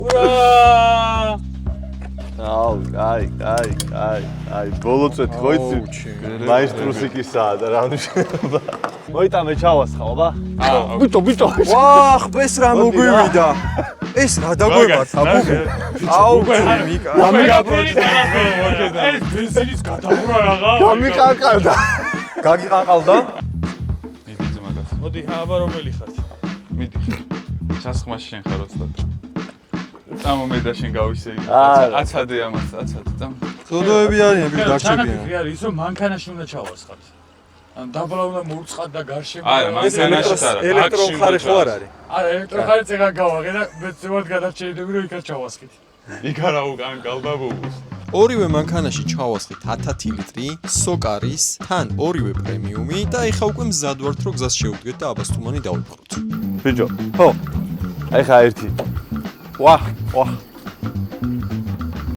ურა! აი, ბოლოცეთ ხო იცი? მაისტრუსიკისაა და რა ნიშნულობა. მოიტანე ჩავასხავ, ბიტო. ვახ, ეს რა მოგვივიდა? ეს რა დაგვემართ, აბუბო? აუ, მიკა. ეს ბენზინის გადავრა რაღა. გამიყანყალდა. გაგიყანყალდა? მიდი ძმაკაც. მოდი, აბა რომელი ხარ? მიდი. ჩასხმაში შენ ხარ ოცდად. წამო მე და შენ გავისე. აცადე ამას, აცადე. ცოდოები არიან, ბიჭი დარჩებიან. არის ის რომ მანქანაში უნდა ჩავასხათ. ან დაბლა უნდა მოუწყათ და გარშემო. არა, მანქანაში არა. ელექტრომხარე ხო არ არის? არა, ელექტრომხარე წეგა გავაღე და მეცევად გადარჩენდები რომ იქაც ჩავასხით. იქ არა უკან გალბაბუს. ორივე მანქანაში ჩავასხით 1000 ლიტრი, სოკარის, თან ორივე პრემიუმი და ეხა უკვე მზად ვართ რომ გზას შევდგეთ და აბასთუმანი დავიფხროთ. ბიჭო, ხო. აი ხა ერთი. ვაჰ.